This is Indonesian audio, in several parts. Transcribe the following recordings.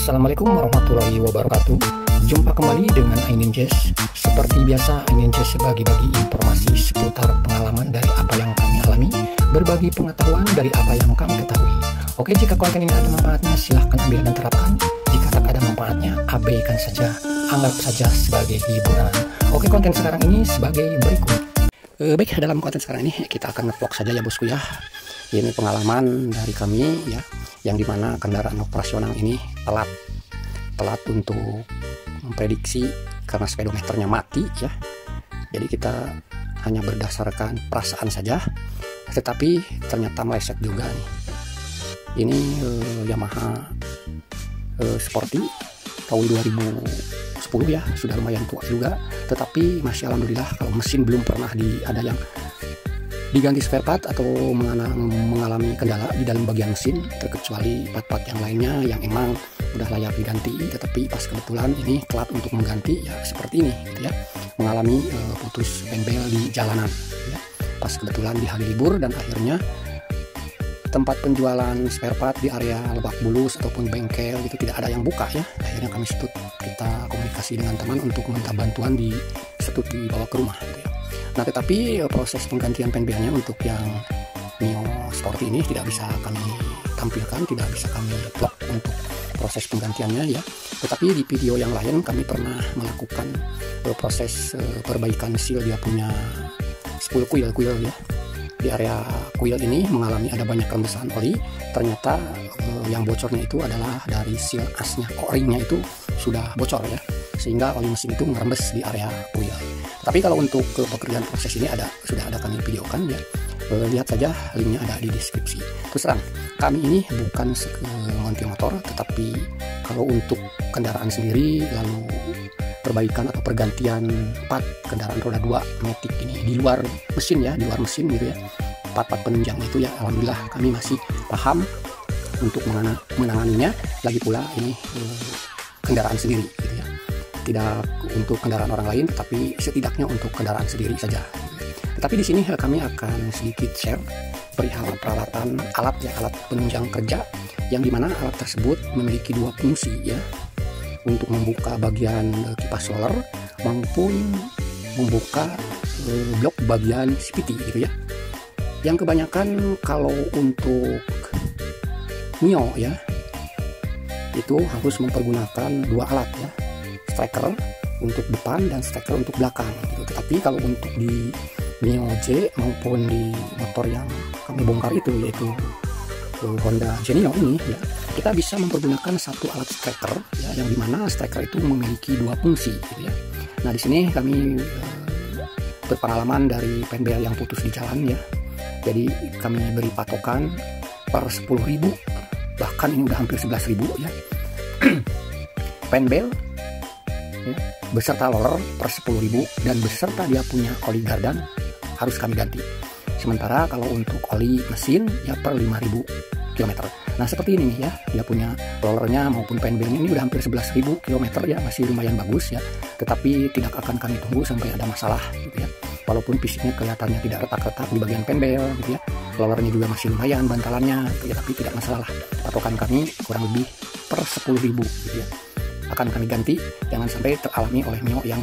Assalamualaikum warahmatullahi wabarakatuh. Jumpa kembali dengan Ainin Jazz. Seperti biasa, Ainin Jazz bagi-bagi informasi seputar pengalaman dari apa yang kami alami, berbagi pengetahuan dari apa yang kami ketahui. Oke, jika konten ini ada manfaatnya, silahkan ambil dan terapkan. Jika tak ada manfaatnya, abaikan saja, anggap saja sebagai hiburan. Oke, konten sekarang ini sebagai berikut. Baik, dalam konten sekarang ini kita akan ngevlog saja ya bosku ya. Ini pengalaman dari kami ya, yang dimana kendaraan operasional ini telat untuk memprediksi karena speedometernya mati ya. Jadi kita hanya berdasarkan perasaan saja, tetapi ternyata meleset juga nih. Ini Yamaha Sporty tahun 2010 ya, sudah lumayan tua juga, tetapi masih alhamdulillah kalau mesin belum pernah ada yang diganti spare part atau mengalami kendala di dalam bagian mesin, terkecuali part-part yang lainnya yang emang udah layak diganti, tetapi pas kebetulan ini telat untuk mengganti ya, seperti ini gitu ya, mengalami putus bembel di jalanan ya, pas kebetulan di hari libur, dan akhirnya tempat penjualan spare part di area Lebak Bulus ataupun bengkel gitu tidak ada yang buka ya. Akhirnya kami kita komunikasi dengan teman untuk minta bantuan dibawa ke rumah gitu ya. Nah, tetapi proses penggantian penbelnya untuk yang Mio Sporty ini tidak bisa kami tampilkan, tidak bisa kami vlog untuk proses penggantiannya ya. Tetapi di video yang lain kami pernah melakukan proses perbaikan seal dia punya spool kuil ya. Di area kuil ini mengalami ada banyak rembesan oli. Ternyata yang bocornya itu adalah dari seal asnya, o-ringnya itu sudah bocor ya, sehingga oli mesin itu merembes di area kuil. Tapi kalau untuk pekerjaan proses ini sudah ada kami videokan ya. Lihat saja, linknya ada di deskripsi. Terus terang, kami ini bukan montir motor, tetapi kalau untuk kendaraan sendiri, lalu perbaikan atau pergantian part kendaraan roda 2 Matic ini di luar mesin ya, di luar mesin gitu ya, part-part penunjang itu ya, alhamdulillah kami masih paham untuk menanganinya. Lagi pula ini kendaraan sendiri gitu ya, tidak untuk kendaraan orang lain, tetapi setidaknya untuk kendaraan sendiri saja. Tetapi di sini kami akan sedikit share perihal peralatan alat penunjang kerja, yang dimana alat tersebut memiliki dua fungsi ya, untuk membuka bagian kipas roller maupun membuka blok bagian CVT gitu ya. Yang kebanyakan kalau untuk Mio ya, itu harus mempergunakan dua alat ya, striker untuk depan dan striker untuk belakang gitu. Tetapi kalau untuk di Mio J maupun di motor yang kami bongkar itu, yaitu Honda Genio ini ya, kita bisa mempergunakan satu alat striker ya, yang dimana striker itu memiliki dua fungsi gitu ya. Nah, di sini kami berpengalaman dari penbel yang putus di jalan ya. Jadi kami beri patokan per 10.000, bahkan ini udah hampir 11.000 ya. Penbel ya, beserta roller per 10.000, dan beserta dia punya oli gardan harus kami ganti. Sementara kalau untuk oli mesin ya per 5.000 km. Nah, seperti ini nih ya, dia punya rollernya maupun penbelnya ini udah hampir 11.000 km ya, masih lumayan bagus ya. Tetapi tidak akan kami tunggu sampai ada masalah gitu ya. Walaupun fisiknya kelihatannya tidak retak-retak di bagian penbel gitu ya, rollernya juga masih lumayan bantalannya ya, tapi tidak masalah. Patokan kami kurang lebih per 10.000 gitu ya, akan kami ganti. Jangan sampai teralami oleh Mio yang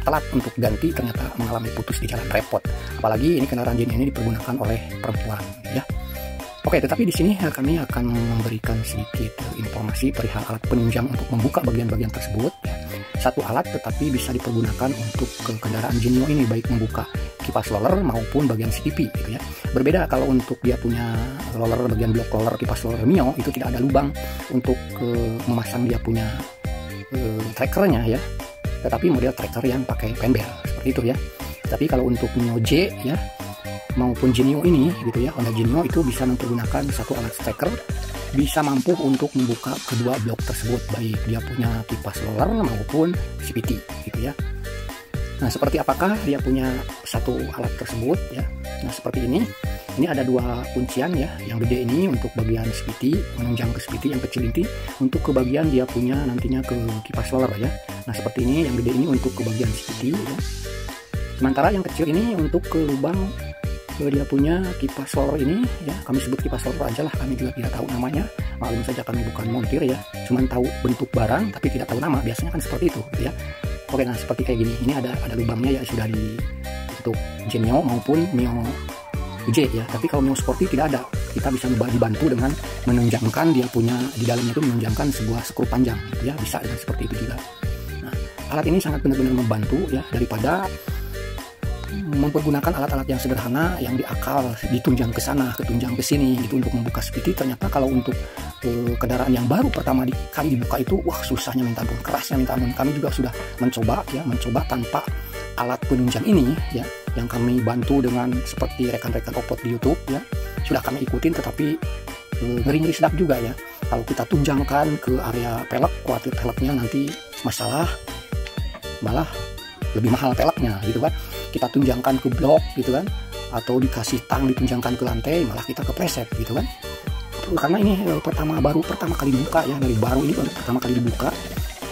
telat untuk ganti ternyata mengalami putus di jalan, repot. Apalagi ini kendaraan jenis ini dipergunakan oleh perempuan ya. Oke, tetapi di sini kami akan memberikan sedikit informasi perihal alat penunjang untuk membuka bagian-bagian tersebut ya. Satu alat tetapi bisa dipergunakan untuk kendaraan Genio ini, baik membuka kipas roller maupun bagian CVT gitu ya. Berbeda kalau untuk dia punya roller, bagian blok roller kipas roller Mio itu tidak ada lubang untuk memasang dia punya trackernya ya, tetapi model tracker yang pakai penbel seperti itu ya. Tapi kalau untuk Mio J ya maupun Genio ini gitu ya, Honda Genio itu bisa mempergunakan satu alat tracker, bisa mampu untuk membuka kedua blok tersebut, baik dia punya kipas roller maupun CVT gitu ya. Nah, seperti apakah dia punya satu alat tersebut ya? Nah, seperti ini. Ini ada dua kuncian ya, yang gede ini untuk bagian CVT, menunjang ke CVT, yang kecil ini untuk ke bagian dia punya nantinya ke kipas roller ya. Nah, seperti ini, yang gede ini untuk ke bagian CVT ya. Sementara yang kecil ini untuk ke lubang dia punya kipas roller ini ya, kami sebut kipas roller aja lah, kami juga tidak tahu namanya, maklum saja kami bukan montir ya, cuman tahu bentuk barang tapi tidak tahu nama, biasanya kan seperti itu gitu ya. Oke, nah seperti kayak gini, ini ada lubangnya ya, sudah di untuk Genio maupun Mio J ya, tapi kalau Mio Sporty tidak ada, kita bisa dibantu dengan menunjangkan dia punya di dalamnya itu menunjangkan sebuah skru panjang gitu ya, bisa dengan seperti itu juga. Nah, alat ini sangat benar-benar membantu ya, daripada mempergunakan alat-alat yang sederhana yang diakal ditunjang ke sana, ketunjang ke sini gitu untuk membuka speedy. Ternyata kalau untuk kendaraan yang baru pertama kali dibuka itu wah susahnya minta ampun, kerasnya minta ampun. Kami juga sudah mencoba tanpa alat penunjang ini ya, yang kami bantu dengan seperti rekan-rekan opot di YouTube ya, sudah kami ikutin, tetapi ngeri-ngeri sedap juga ya. Kalau kita tunjangkan ke area pelek, khawatir peleknya nanti masalah, malah lebih mahal peleknya gitu kan. Kita tunjangkan ke blok gitu kan, atau dikasih tang ditunjangkan ke lantai, malah kita kepleset gitu kan. Karena ini pertama kali dibuka ya, dari baru ini baru pertama kali dibuka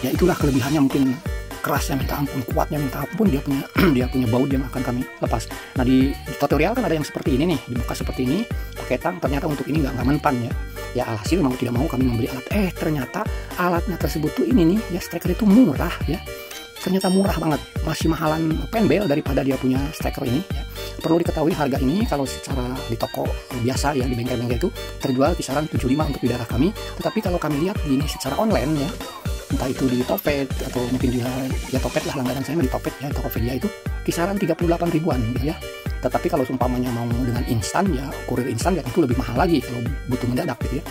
ya, itulah kelebihannya. Mungkin kerasnya minta ampun, kuatnya minta ampun, dia punya baut yang akan kami lepas. Nah di tutorial kan ada yang seperti ini nih, dibuka seperti ini pakai tang, ternyata untuk ini nggak mempan ya. Ya alhasil mau tidak mau kami membeli alat, ternyata alatnya tersebut tuh ini nih ya, striker itu murah ya. Ternyata murah banget, masih mahalan penbel daripada dia punya striker ini ya. Perlu diketahui harga ini kalau secara di toko biasa ya, di bengkel-bengkel itu terjual kisaran 75 untuk di daerah kami. Tetapi kalau kami lihat ini secara online ya, entah itu di Topet atau mungkin juga ya Topet lah, langganan saya di Topet ya, Tokopedia itu kisaran 38 ribuan gitu ya. Tetapi kalau seumpamanya mau dengan instan ya, kurir instan ya tentu lebih mahal lagi kalau butuh mendadak gitu ya.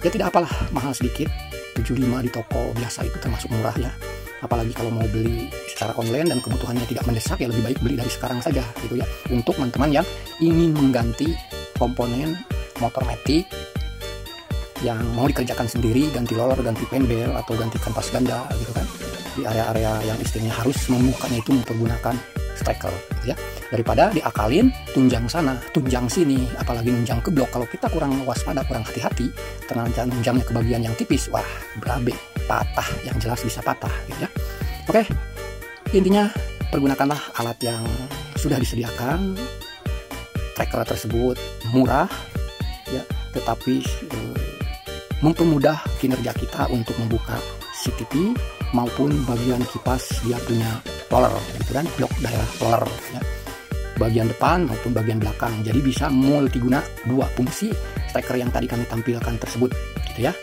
Ya tidak apalah, mahal sedikit, 75 di toko biasa itu termasuk murah ya. Apalagi kalau mau beli secara online dan kebutuhannya tidak mendesak ya, lebih baik beli dari sekarang saja gitu ya, untuk teman-teman yang ingin mengganti komponen motor matic yang mau dikerjakan sendiri, ganti roller, ganti penbel, atau ganti kanvas ganda gitu kan, di area-area yang istilahnya harus membukanya itu mempergunakan striker gitu ya, daripada diakalin tunjang sana tunjang sini, apalagi nunjang ke blok. Kalau kita kurang waspada, kurang hati-hati, ternyata nunjangnya ke bagian yang tipis, wah berabe, patah, yang jelas bisa patah gitu ya. Oke, intinya pergunakanlah alat yang sudah disediakan. Striker tersebut murah ya, tetapi mempermudah kinerja kita untuk membuka CTP maupun bagian kipas dia punya roller gitu kan, blok daerah roller ya, bagian depan maupun bagian belakang. Jadi bisa multiguna, dua fungsi striker yang tadi kami tampilkan tersebut gitu ya.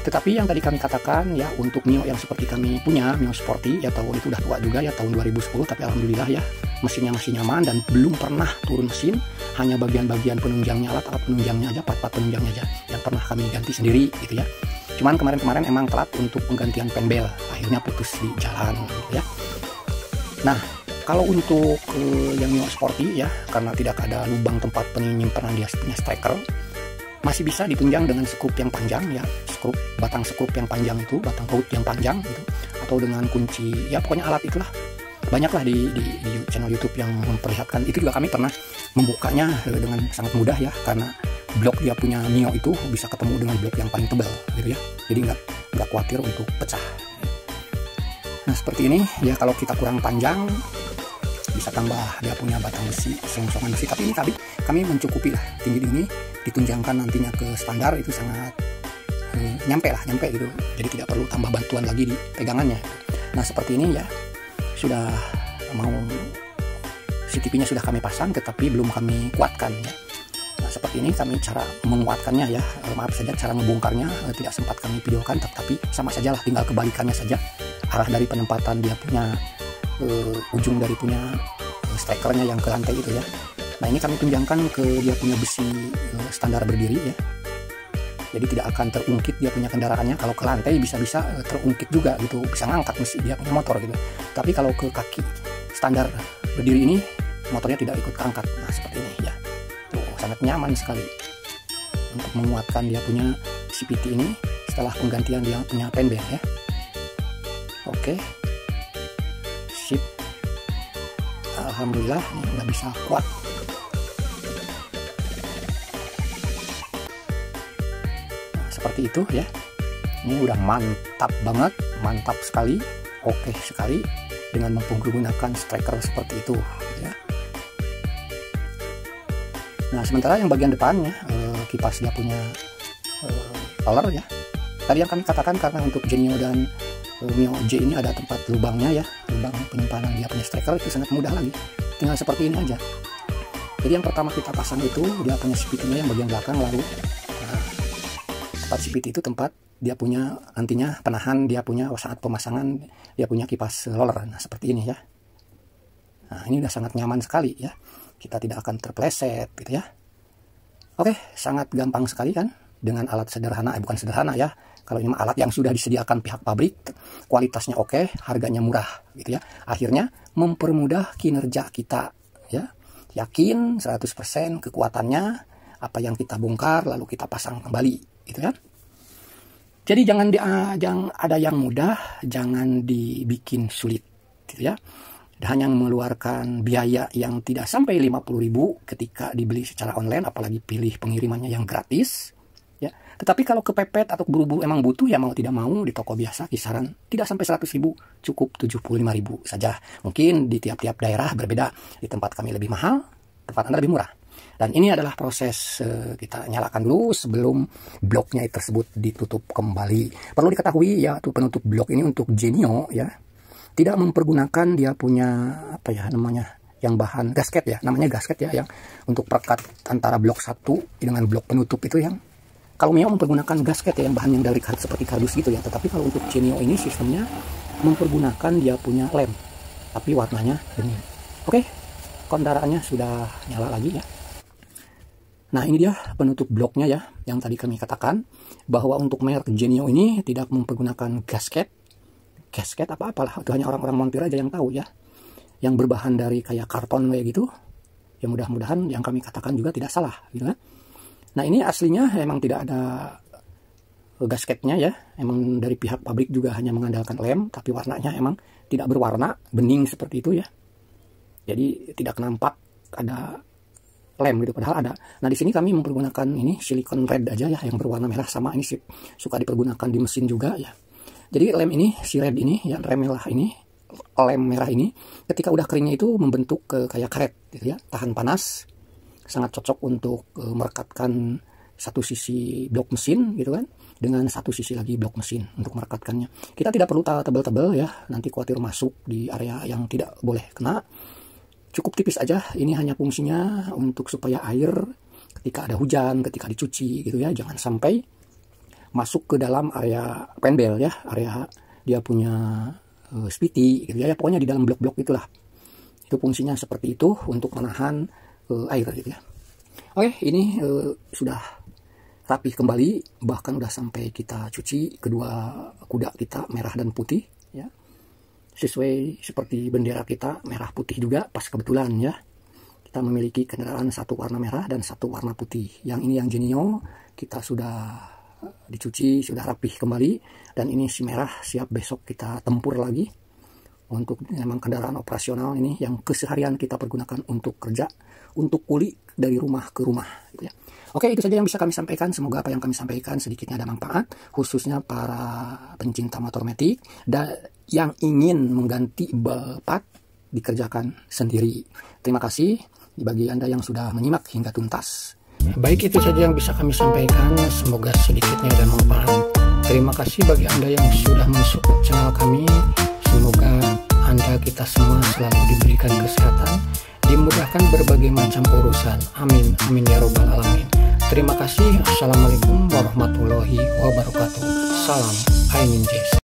Tetapi yang tadi kami katakan ya, untuk Mio yang seperti kami punya, Mio Sporty ya, tahun itu udah tua juga ya, tahun 2010, tapi alhamdulillah ya mesinnya masih nyaman dan belum pernah turun mesin. Hanya bagian-bagian penunjangnya, alat-alat penunjangnya aja, part-part penunjangnya aja yang pernah kami ganti sendiri gitu ya. Cuman kemarin-kemarin emang telat untuk penggantian penbel, akhirnya putus di jalan gitu ya. Nah, kalau untuk yang Mio Sporty ya, karena tidak ada lubang tempat penyimpanan dia punya striker, masih bisa ditunjang dengan skrup yang panjang ya, batang skrup yang panjang itu, batang baut yang panjang gitu, atau dengan kunci ya, pokoknya alat itulah. Banyaklah di channel YouTube yang memperlihatkan. Itu juga kami pernah membukanya dengan sangat mudah ya, karena blok dia punya Mio itu bisa ketemu dengan blok yang paling tebal gitu ya, jadi nggak khawatir untuk pecah. Nah seperti ini ya, kalau kita kurang panjang bisa tambah dia punya batang besi, selongsongan besi, tapi ini kami mencukupi lah, tinggi ini ditunjangkan nantinya ke standar itu sangat nyampe gitu, jadi tidak perlu tambah bantuan lagi di pegangannya. Nah seperti ini ya, sudah mau CTP-nya sudah kami pasang, tetapi belum kami kuatkan ya. Nah seperti ini kami cara menguatkannya ya, maaf saja cara ngebongkarnya tidak sempat kami videokan, tapi sama saja lah, tinggal kebalikannya saja arah dari penempatan dia punya ujung dari punya strikernya yang ke lantai itu ya. Nah ini kami tunjangkan ke dia punya besi standar berdiri ya, jadi tidak akan terungkit dia punya kendaraannya. Kalau ke lantai bisa-bisa terungkit juga gitu, bisa ngangkat mesin dia punya motor gitu. Tapi kalau ke kaki standar berdiri ini, motornya tidak ikut keangkat. Nah seperti ini ya, tuh sangat nyaman sekali untuk menguatkan dia punya CVT ini setelah penggantian dia punya penbel ya. Oke, sip, alhamdulillah ini udah bisa kuat. Seperti itu ya, ini udah mantap banget, mantap sekali, oke sekali dengan menggunakan striker seperti itu ya. Nah, sementara yang bagian depannya kipas dia punya roller ya. Tadi yang kami katakan karena untuk Genio dan Mio J ini ada tempat lubangnya ya, lubang penyimpanan dia punya striker itu sangat mudah lagi. Tinggal seperti ini aja. Jadi yang pertama kita pasang itu dia punya CVT-nya yang bagian belakang, lalu tempat CVT itu tempat dia punya nantinya penahan, dia punya saat pemasangan dia punya kipas roller. Nah, seperti ini ya. Nah, ini udah sangat nyaman sekali ya. Kita tidak akan terpleset gitu ya. Oke, sangat gampang sekali kan dengan alat sederhana, bukan sederhana ya. Kalau ini alat yang sudah disediakan pihak pabrik, kualitasnya oke, harganya murah gitu ya. Akhirnya mempermudah kinerja kita ya. Yakin 100% kekuatannya, apa yang kita bongkar lalu kita pasang kembali gitu kan. Jadi jangan ada yang mudah, jangan dibikin sulit gitu ya. Hanya mengeluarkan biaya yang tidak sampai 50.000 ketika dibeli secara online, apalagi pilih pengirimannya yang gratis ya. Tetapi kalau kepepet atau buru-buru emang butuh ya, mau tidak mau di toko biasa kisaran tidak sampai 100.000, cukup 75.000 saja. Mungkin di tiap-tiap daerah berbeda, di tempat kami lebih mahal, tempat Anda lebih murah. Dan ini adalah proses kita nyalakan dulu sebelum bloknya tersebut ditutup kembali. Perlu diketahui ya, tuh penutup blok ini untuk Genio ya, tidak mempergunakan dia punya apa ya namanya, yang bahan gasket ya, namanya gasket ya, yang untuk perekat antara blok satu dengan blok penutup itu. Yang kalau Mio mempergunakan gasket ya, yang bahan yang dari seperti kardus gitu ya. Tetapi kalau untuk Genio ini sistemnya mempergunakan dia punya lem, tapi warnanya bening. Oke, kendaraannya sudah nyala lagi ya. Nah, ini dia penutup bloknya ya, yang tadi kami katakan bahwa untuk merek Genio ini tidak mempergunakan gasket apa-apalah, itu hanya orang-orang montir aja yang tahu ya, yang berbahan dari kayak karton kayak gitu ya. Mudah-mudahan yang kami katakan juga tidak salah gitu kan. Nah, ini aslinya emang tidak ada gasketnya ya, emang dari pihak pabrik juga hanya mengandalkan lem, tapi warnanya emang tidak berwarna, bening seperti itu ya. Jadi tidak nampak ada lem gitu, padahal ada. Nah, di sini kami mempergunakan ini silikon red aja ya, yang berwarna merah, sama ini sih suka dipergunakan di mesin juga ya. Jadi lem ini, si red ini ya, lem merah ini ketika udah keringnya itu membentuk kayak karet gitu ya, tahan panas, sangat cocok untuk merekatkan satu sisi blok mesin gitu kan, dengan satu sisi lagi blok mesin untuk merekatkannya. Kita tidak perlu tebal-tebal ya, nanti khawatir masuk di area yang tidak boleh kena. Cukup tipis aja, ini hanya fungsinya untuk supaya air ketika ada hujan, ketika dicuci gitu ya, jangan sampai masuk ke dalam area penbel ya, area dia punya spiti gitu ya, pokoknya di dalam blok-blok itulah. Itu fungsinya seperti itu untuk menahan air gitu ya. Oke, ini sudah rapi kembali, bahkan udah sampai kita cuci kedua kuda kita, merah dan putih ya. Sesuai seperti bendera kita, merah putih juga, pas kebetulan ya. Kita memiliki kendaraan satu warna merah dan satu warna putih. Yang ini yang Genio, kita sudah dicuci, sudah rapih kembali, dan ini si merah siap besok kita tempur lagi untuk memang kendaraan operasional ini yang keseharian kita pergunakan untuk kerja, untuk kuli dari rumah ke rumah gitu ya. Oke, itu saja yang bisa kami sampaikan. Semoga apa yang kami sampaikan sedikitnya ada manfaat, khususnya para pencinta motor metik dan yang ingin mengganti balpat dikerjakan sendiri. Terima kasih bagi Anda yang sudah menyimak hingga tuntas. Baik, itu saja yang bisa kami sampaikan. Semoga sedikitnya ada manfaat. Terima kasih bagi Anda yang sudah mensupport channel kami. Semoga Anda kita semua selalu diberikan kesehatan, dimudahkan berbagai macam urusan. Amin, amin ya robbal alamin. Terima kasih. Assalamualaikum warahmatullahi wabarakatuh. Salam Aininjes.